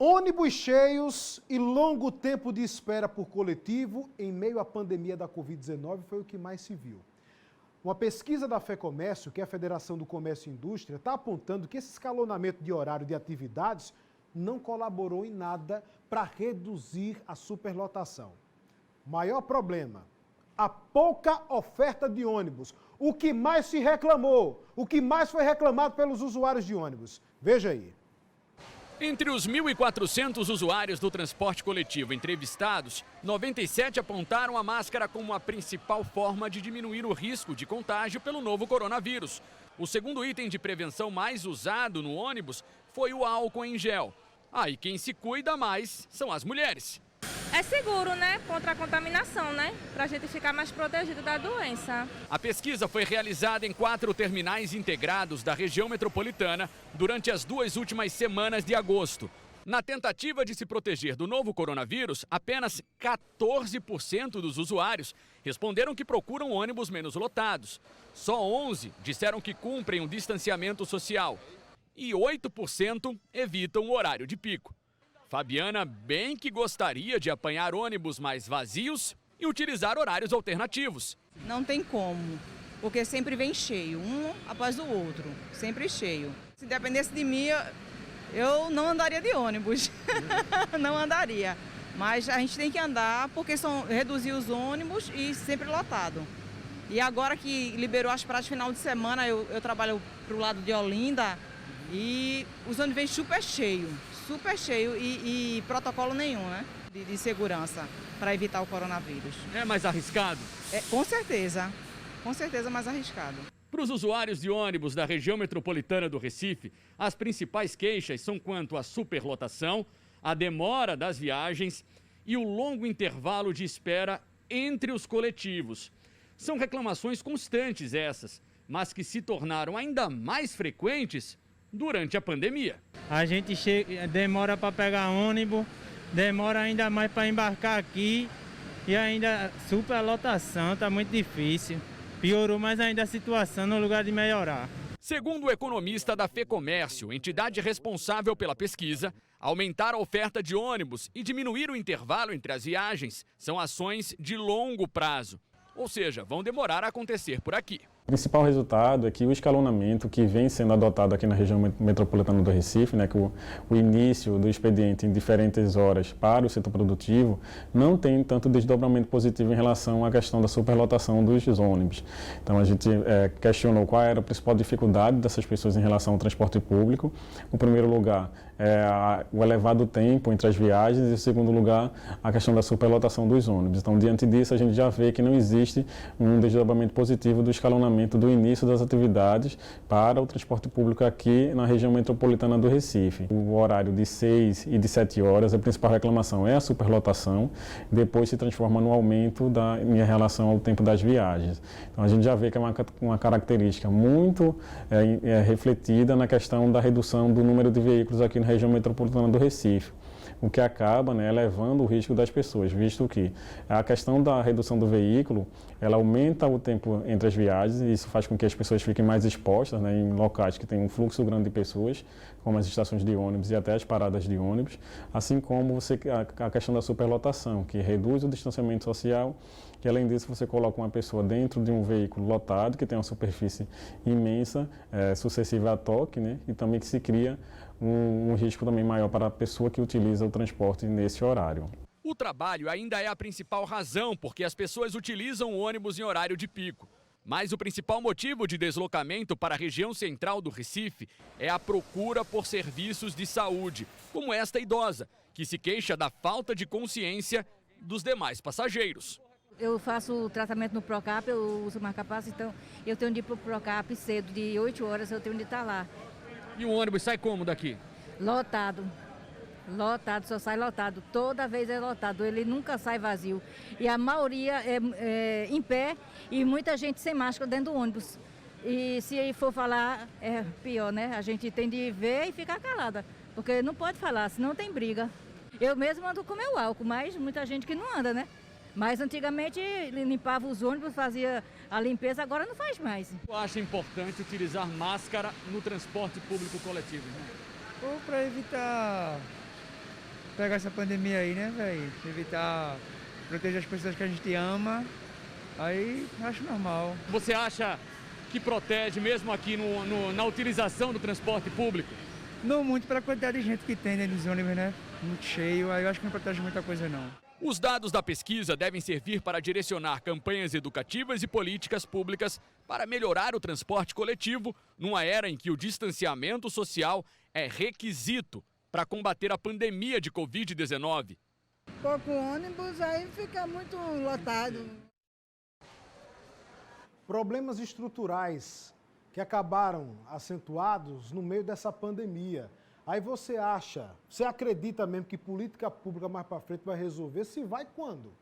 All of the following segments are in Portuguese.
Ônibus cheios e longo tempo de espera por coletivo em meio à pandemia da Covid-19 foi o que mais se viu. Uma pesquisa da FEComércio, que é a Federação do Comércio e Indústria, está apontando que esse escalonamento de horário de atividades não colaborou em nada para reduzir a superlotação. Maior problema, a pouca oferta de ônibus. O que mais se reclamou, o que mais foi reclamado pelos usuários de ônibus. Veja aí. Entre os 1.400 usuários do transporte coletivo entrevistados, 97 apontaram a máscara como a principal forma de diminuir o risco de contágio pelo novo coronavírus. O segundo item de prevenção mais usado no ônibus foi o álcool em gel. E quem se cuida mais são as mulheres. É seguro, né? Contra a contaminação, né? Pra gente ficar mais protegido da doença. A pesquisa foi realizada em 4 terminais integrados da região metropolitana durante as 2 últimas semanas de agosto. Na tentativa de se proteger do novo coronavírus, apenas 14% dos usuários responderam que procuram ônibus menos lotados. Só 11 disseram que cumprem um distanciamento social. E 8% evitam o horário de pico. Fabiana bem que gostaria de apanhar ônibus mais vazios e utilizar horários alternativos. Não tem como, porque sempre vem cheio, um após o outro, sempre cheio. Se dependesse de mim, eu não andaria de ônibus, não andaria. Mas a gente tem que andar porque reduzir os ônibus e sempre lotado. E agora que liberou as praças final de semana, eu trabalho para o lado de Olinda e os ônibus vêm super cheio e protocolo nenhum, né? De segurança para evitar o coronavírus. É mais arriscado? Com certeza mais arriscado. Para os usuários de ônibus da região metropolitana do Recife, as principais queixas são quanto à superlotação, a demora das viagens e o longo intervalo de espera entre os coletivos. São reclamações constantes essas, mas que se tornaram ainda mais frequentes durante a pandemia. A gente demora para pegar ônibus, demora ainda mais para embarcar aqui e ainda superlotação, está muito difícil. Piorou mais ainda a situação no lugar de melhorar. Segundo o economista da FEComércio, entidade responsável pela pesquisa, aumentar a oferta de ônibus e diminuir o intervalo entre as viagens são ações de longo prazo. Ou seja, vão demorar a acontecer por aqui. O principal resultado é que o escalonamento que vem sendo adotado aqui na região metropolitana do Recife, né, que o início do expediente em diferentes horas para o setor produtivo, não tem tanto desdobramento positivo em relação à questão da superlotação dos ônibus. Então a gente questionou qual era a principal dificuldade dessas pessoas em relação ao transporte público. O primeiro lugar é o elevado tempo entre as viagens e, em segundo lugar, a questão da superlotação dos ônibus. Então, diante disso, a gente já vê que não existe um desdobramento positivo do escalonamento do início das atividades para o transporte público aqui na região metropolitana do Recife. O horário de 6 e de 7 horas, a principal reclamação é a superlotação, depois se transforma no aumento em relação ao tempo das viagens. Então a gente já vê que é uma característica muito refletida na questão da redução do número de veículos aqui na região metropolitana do Recife, o que acaba elevando o risco das pessoas, visto que a questão da redução do veículo, ela aumenta o tempo entre as viagens e isso faz com que as pessoas fiquem mais expostas em locais que têm um fluxo grande de pessoas, como as estações de ônibus e até as paradas de ônibus, assim como a questão da superlotação, que reduz o distanciamento social e, além disso, você coloca uma pessoa dentro de um veículo lotado, que tem uma superfície imensa, sucessiva a toque, e também que se cria um risco também maior para a pessoa que utiliza o transporte nesse horário. O trabalho ainda é a principal razão porque as pessoas utilizam o ônibus em horário de pico. Mas o principal motivo de deslocamento para a região central do Recife é a procura por serviços de saúde, como esta idosa, que se queixa da falta de consciência dos demais passageiros. Eu faço tratamento no Procap, eu uso marca-passo, então eu tenho de ir para o Procap cedo, de 8 horas eu tenho de estar lá. E o ônibus sai como daqui? Lotado, só sai lotado, toda vez é lotado, ele nunca sai vazio. E a maioria é em pé e muita gente sem máscara dentro do ônibus. E se for falar, é pior, né? A gente tem de ver e ficar calada, porque não pode falar, senão tem briga. Eu mesmo ando com meu álcool, mas muita gente que não anda, né? Mas antigamente limpava os ônibus, fazia a limpeza, agora não faz mais. Eu acho importante utilizar máscara no transporte público coletivo, né? Ou para evitar pegar essa pandemia aí, né, velho? Evitar, proteger as pessoas que a gente ama. Aí acho normal. Você acha que protege mesmo aqui na utilização do transporte público? Não muito pela quantidade de gente que tem dentro dos ônibus, né? Muito cheio, aí eu acho que não protege muita coisa, não. Os dados da pesquisa devem servir para direcionar campanhas educativas e políticas públicas para melhorar o transporte coletivo numa era em que o distanciamento social é requisito para combater a pandemia de Covid-19. Pouco ônibus, aí fica muito lotado. Problemas estruturais que acabaram acentuados no meio dessa pandemia. Aí você acredita mesmo que política pública mais para frente vai resolver? Se vai, quando?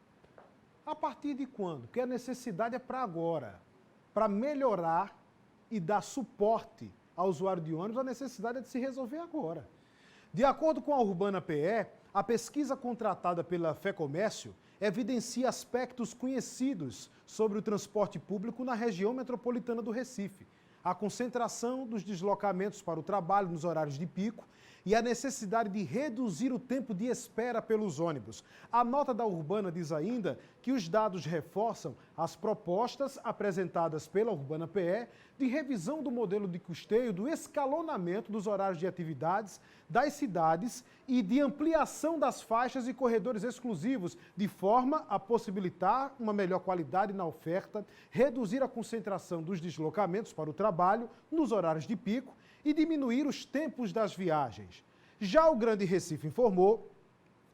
A partir de quando? Porque a necessidade é para agora. Para melhorar e dar suporte ao usuário de ônibus, a necessidade é de se resolver agora. De acordo com a Urbana PE, a pesquisa contratada pela FEComércio evidencia aspectos conhecidos sobre o transporte público na região metropolitana do Recife. A concentração dos deslocamentos para o trabalho nos horários de pico e a necessidade de reduzir o tempo de espera pelos ônibus. A nota da Urbana diz ainda que os dados reforçam as propostas apresentadas pela Urbana PE de revisão do modelo de custeio, do escalonamento dos horários de atividades das cidades e de ampliação das faixas e corredores exclusivos, de forma a possibilitar uma melhor qualidade na oferta, reduzir a concentração dos deslocamentos para o trabalho nos horários de pico e diminuir os tempos das viagens. Já o Grande Recife informou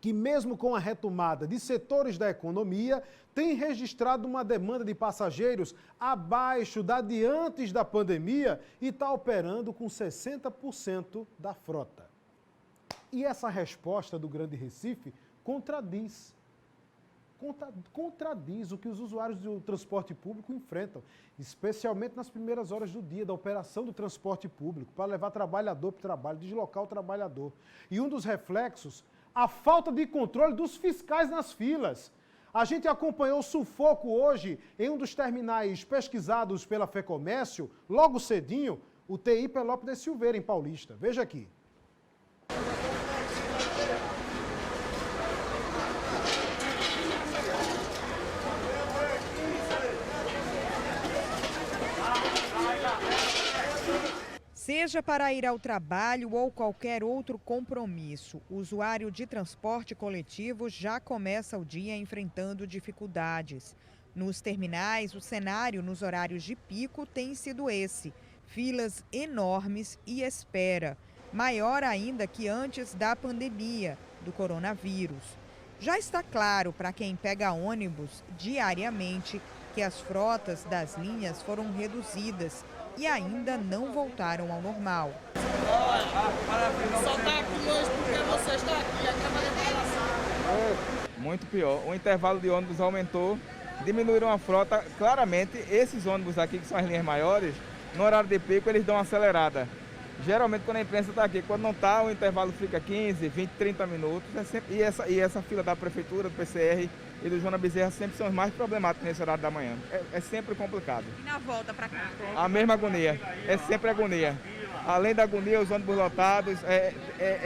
que, mesmo com a retomada de setores da economia, tem registrado uma demanda de passageiros abaixo da de antes da pandemia e está operando com 60% da frota. E essa resposta do Grande Recife contradiz o que os usuários do transporte público enfrentam, especialmente nas primeiras horas do dia, da operação do transporte público, para levar trabalhador para o trabalho, deslocar o trabalhador. E um dos reflexos, a falta de controle dos fiscais nas filas. A gente acompanhou o sufoco hoje em um dos terminais pesquisados pela FEComércio, logo cedinho, o TI Pelópidas Silveira, em Paulista. Veja aqui. Seja para ir ao trabalho ou qualquer outro compromisso, o usuário de transporte coletivo já começa o dia enfrentando dificuldades. Nos terminais, o cenário nos horários de pico tem sido esse: filas enormes e espera, maior ainda que antes da pandemia do coronavírus. Já está claro para quem pega ônibus diariamente que as frotas das linhas foram reduzidas e ainda não voltaram ao normal. Só está aqui hoje porque você está aqui, acaba de relação. Muito pior. O intervalo de ônibus aumentou, diminuíram a frota. Claramente, esses ônibus aqui, que são as linhas maiores, no horário de pico, eles dão uma acelerada. Geralmente, quando a imprensa está aqui, quando não está, o intervalo fica 15, 20, 30 minutos. E essa fila da Prefeitura, do PCR e do Joana Bezerra sempre são os mais problemáticos nesse horário da manhã. É sempre complicado. E na volta para cá? A mesma agonia. É sempre agonia. Além da agonia, os ônibus lotados,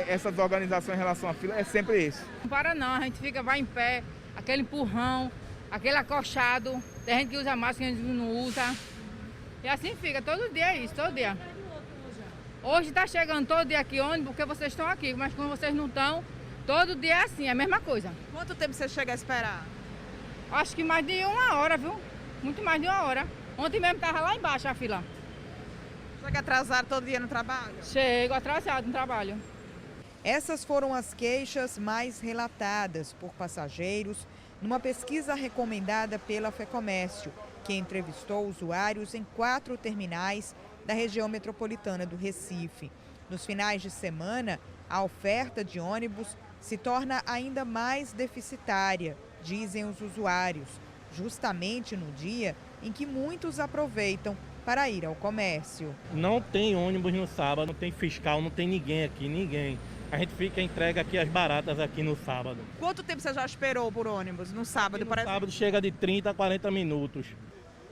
essa desorganização em relação à fila, é sempre isso. Não para não, a gente vai em pé, aquele empurrão, aquele acochado. Tem gente que usa máscara, tem gente que não usa. E assim fica, todo dia é isso, todo dia. Hoje está chegando todo dia aqui ônibus porque vocês estão aqui, mas quando vocês não estão, todo dia é assim, é a mesma coisa. Quanto tempo você chega a esperar? Acho que mais de 1 hora, viu? Muito mais de 1 hora. Ontem mesmo estava lá embaixo a fila. Chega atrasado todo dia no trabalho? Chego atrasado no trabalho. Essas foram as queixas mais relatadas por passageiros numa pesquisa recomendada pela FEComércio, que entrevistou usuários em 4 terminais da região metropolitana do Recife. Nos finais de semana, a oferta de ônibus se torna ainda mais deficitária, dizem os usuários, justamente no dia em que muitos aproveitam para ir ao comércio. Não tem ônibus no sábado, não tem fiscal, não tem ninguém aqui, ninguém. A gente fica entrega aqui as baratas aqui no sábado. Quanto tempo você já esperou por ônibus no sábado? No sábado chega de 30 a 40 minutos.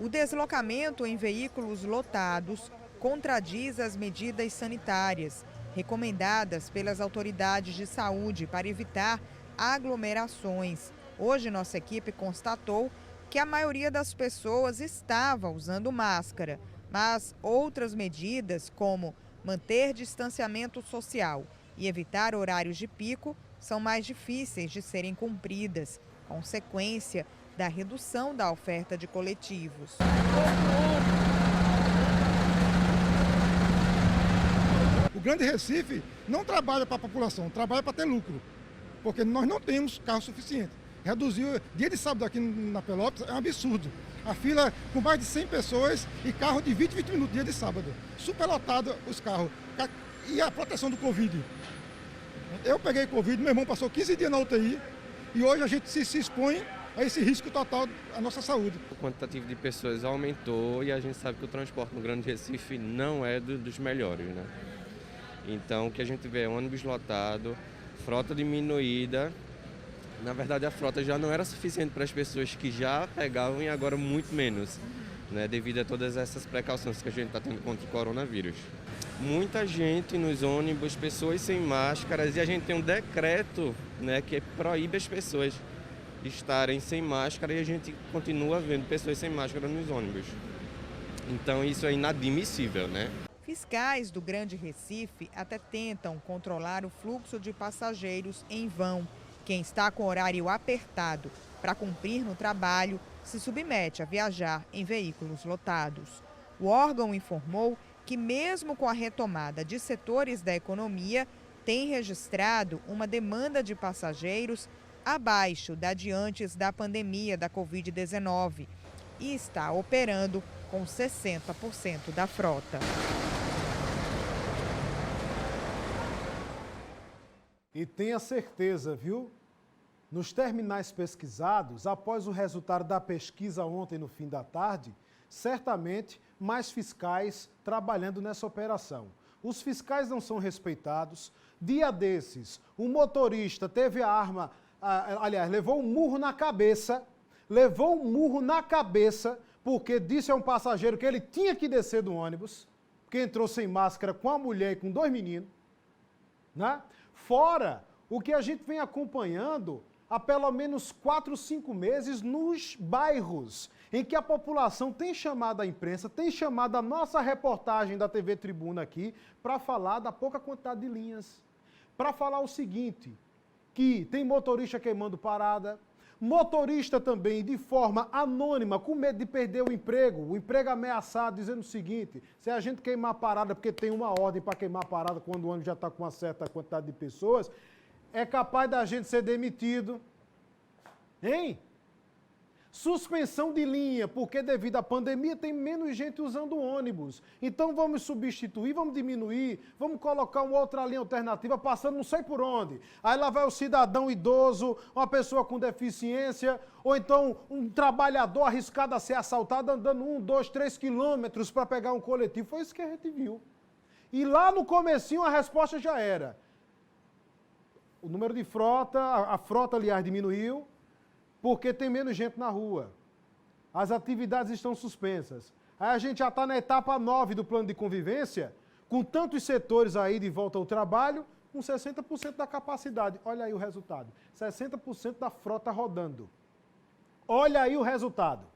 O deslocamento em veículos lotados contradiz as medidas sanitárias, recomendadas pelas autoridades de saúde para evitar aglomerações. Hoje, nossa equipe constatou que a maioria das pessoas estava usando máscara, mas outras medidas, como manter distanciamento social e evitar horários de pico, são mais difíceis de serem cumpridas, consequência da redução da oferta de coletivos. O Grande Recife não trabalha para a população, trabalha para ter lucro, porque nós não temos carro suficiente. Reduziu, dia de sábado aqui na Pelópolis é um absurdo. A fila com mais de 100 pessoas e carro de 20 minutos dia de sábado. Superlotado os carros. E a proteção do Covid. Eu peguei Covid, meu irmão passou 15 dias na UTI e hoje a gente se expõe a esse risco total à nossa saúde. O quantitativo de pessoas aumentou e a gente sabe que o transporte no Grande Recife não é dos melhores, né? Então o que a gente vê é ônibus lotado, frota diminuída. Na verdade, a frota já não era suficiente para as pessoas que já pegavam e agora muito menos, né, devido a todas essas precauções que a gente está tendo contra o coronavírus. Muita gente nos ônibus, pessoas sem máscaras, e a gente tem um decreto, né, que proíbe as pessoas estarem sem máscara e a gente continua vendo pessoas sem máscara nos ônibus. Então isso é inadmissível, né? Fiscais do Grande Recife até tentam controlar o fluxo de passageiros em vão. Quem está com horário apertado para cumprir no trabalho se submete a viajar em veículos lotados. O órgão informou que, mesmo com a retomada de setores da economia, tem registrado uma demanda de passageiros abaixo da de antes da pandemia da Covid-19 e está operando com 60% da frota. E tenha certeza, viu? Nos terminais pesquisados, após o resultado da pesquisa ontem no fim da tarde, certamente mais fiscais trabalhando nessa operação. Os fiscais não são respeitados. Dia desses, o motorista teve a arma, levou um murro na cabeça, porque disse a um passageiro que ele tinha que descer do ônibus, porque entrou sem máscara com a mulher e com 2 meninos, né? Fora o que a gente vem acompanhando há pelo menos 4, 5 meses nos bairros, em que a população tem chamado a imprensa, tem chamado a nossa reportagem da TV Tribuna aqui para falar da pouca quantidade de linhas. Para falar o seguinte, que tem motorista queimando parada, motorista também de forma anônima, com medo de perder o emprego ameaçado, dizendo o seguinte, se a gente queimar a parada porque tem uma ordem para queimar a parada quando o ônibus já está com uma certa quantidade de pessoas, é capaz da gente ser demitido. Hein? Suspensão de linha, porque devido à pandemia tem menos gente usando ônibus. Então vamos substituir, vamos diminuir, vamos colocar uma outra linha alternativa passando não sei por onde. Aí lá vai o cidadão idoso, uma pessoa com deficiência, ou então um trabalhador arriscado a ser assaltado andando 1, 2, 3 quilômetros para pegar um coletivo. Foi isso que a gente viu. E lá no comecinho a resposta já era. O número de frota, a frota, aliás, diminuiu, porque tem menos gente na rua. As atividades estão suspensas. Aí a gente já está na etapa 9 do plano de convivência, com tantos setores aí de volta ao trabalho, com 60% da capacidade. Olha aí o resultado. 60% da frota rodando. Olha aí o resultado.